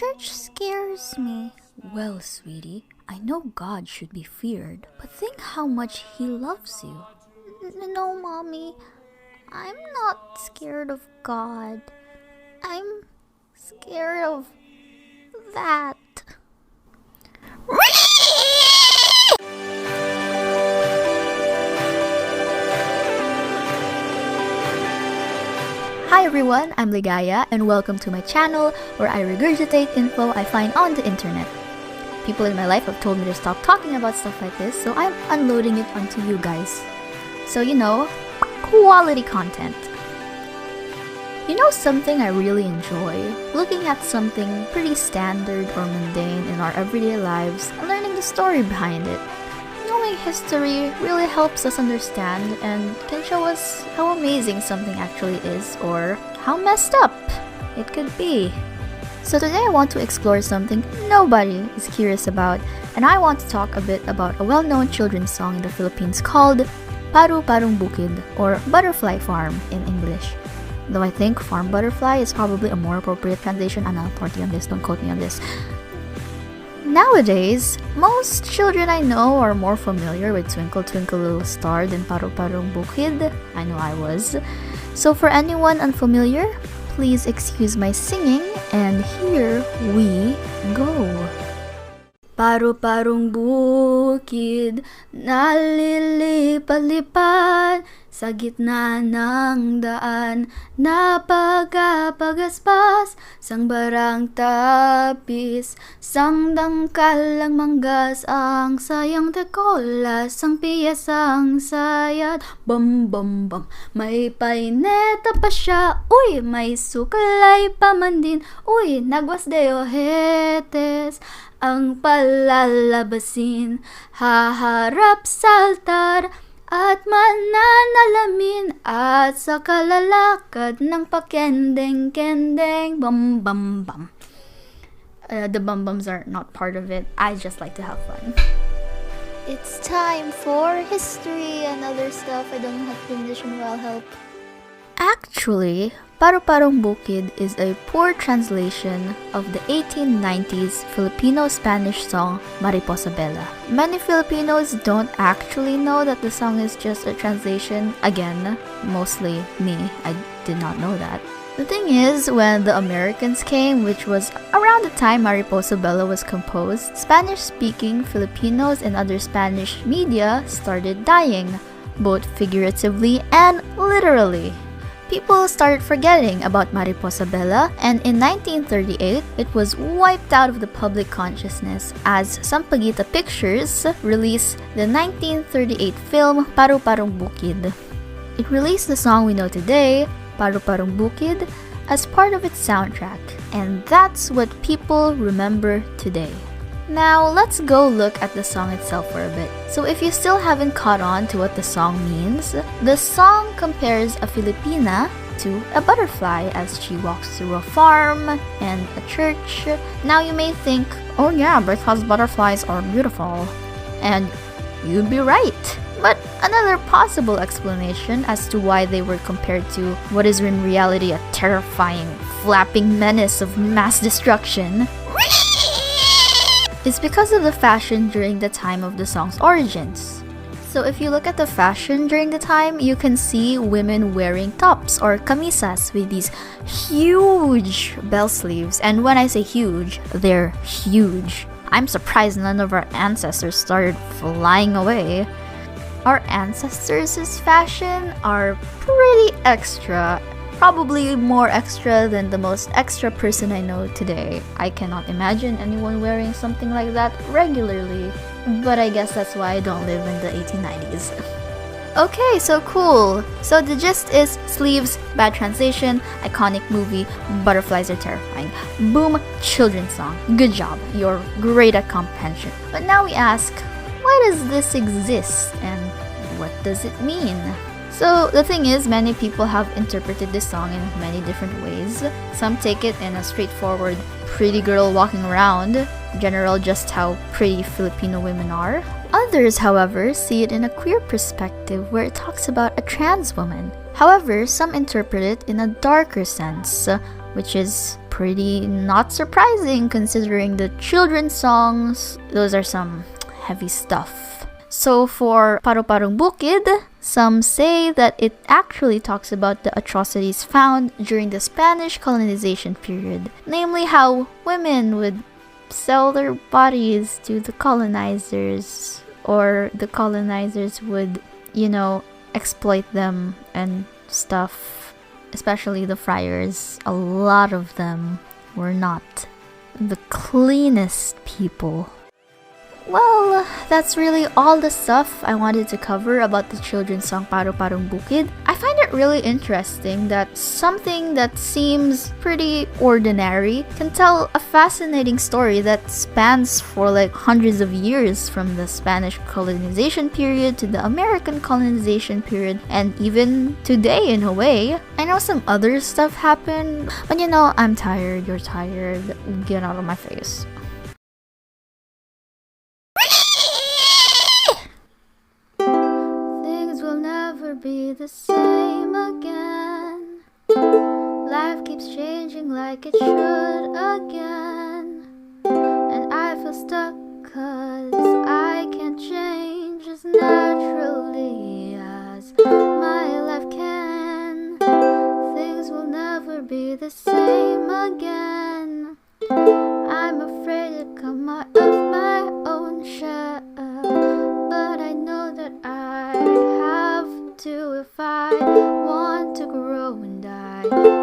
church scares me. Well, sweetie, I know God should be feared, but think how much He loves you. No, Mommy, I'm not scared of God. I'm scared of that. Hi everyone, I'm Ligaya and welcome to my channel where I regurgitate info I find on the internet. People in my life have told me to stop talking about stuff like this, so I'm unloading it onto you guys. So quality content. You know something I really enjoy? Looking at something pretty standard or mundane in our everyday lives and learning the story behind it. Knowing history really helps us understand and can show us how amazing something actually is or how messed up it could be. So today I want to explore something nobody is curious about, and I want to talk a bit about a well-known children's song in the Philippines called Paruparong Bukid, or Butterfly Farm in English. Though I think farm butterfly is probably a more appropriate translation. I'm not authority on this, don't quote me on this. Nowadays, most children I know are more familiar with Twinkle Twinkle Little Star than Paruparong Bukid. I know I was. So for anyone unfamiliar, please excuse my singing, and here we go. Paru-parong bukid, nalilipad-lipad sa gitna ng daan, napagapagaspas sang barang tapis, sang dangkal ang manggas, ang sayang tekolas, sang piyasang sayad, bam bam bam, may paineta pa siya, uy, may sukalay pa man din, uy, nagwas de ojetes, ang palalabasin, haharap sa altar, at mananalamin, at sa kalalakad ng pakendeng-kendeng, bam bam bam. The bum bums are not part of it. I just like to have fun. It's time for history and other stuff. I don't have transition well help. Actually, Paruparong Bukid is a poor translation of the 1890s Filipino-Spanish song Mariposa Bella. Many Filipinos don't actually know that the song is just a translation. Again, mostly me. I did not know that. The thing is, when the Americans came, which was around the time Mariposa Bella was composed, Spanish-speaking Filipinos and other Spanish media started dying, both figuratively and literally. People started forgetting about Mariposa Bella, and in 1938, it was wiped out of the public consciousness as Sampaguita Pictures released the 1938 film Paruparong Bukid. It released the song we know today, Paruparong Bukid, as part of its soundtrack, and that's what people remember today. Now, let's go look at the song itself for a bit. So if you still haven't caught on to what the song means, the song compares a Filipina to a butterfly as she walks through a farm and a church. Now you may think, oh yeah, because butterflies are beautiful. And you'd be right. But another possible explanation as to why they were compared to what is in reality a terrifying, flapping menace of mass destruction is because of the fashion during the time of the song's origins. So if you look at the fashion during the time, you can see women wearing tops or camisas with these huge bell sleeves. And when I say huge, they're huge. I'm surprised none of our ancestors started flying away. Our ancestors' fashion are pretty extra. Probably more extra than the most extra person I know today. I cannot imagine anyone wearing something like that regularly, but I guess that's why I don't live in the 1890s. Okay, so cool. So the gist is sleeves, bad translation, iconic movie, butterflies are terrifying. Boom, children's song. Good job. You're great at comprehension. But now we ask, why does this exist and what does it mean? So the thing is, many people have interpreted this song in many different ways. Some take it in a straightforward pretty girl walking around, general just how pretty Filipino women are. Others, however, see it in a queer perspective where it talks about a trans woman. However, some interpret it in a darker sense, which is pretty not surprising considering the children's songs. Those are some heavy stuff. So for Paruparong Bukid, some say that it actually talks about the atrocities found during the Spanish colonization period, namely how women would sell their bodies to the colonizers, or the colonizers would, exploit them and stuff, especially the friars. A lot of them were not the cleanest people. Well, that's really all the stuff I wanted to cover about the children's song Paruparong Bukid. I find it really interesting that something that seems pretty ordinary can tell a fascinating story that spans for like hundreds of years, from the Spanish colonization period to the American colonization period, and even today in a way. I know some other stuff happened, but I'm tired, you're tired, get out of my face. Be the same again. Life keeps changing like it should again, and I feel stuck cause I can't change as naturally as my life can. Things will never be the same again. I'm afraid to come out of my own shell, but I know that I have to if I want to grow and die.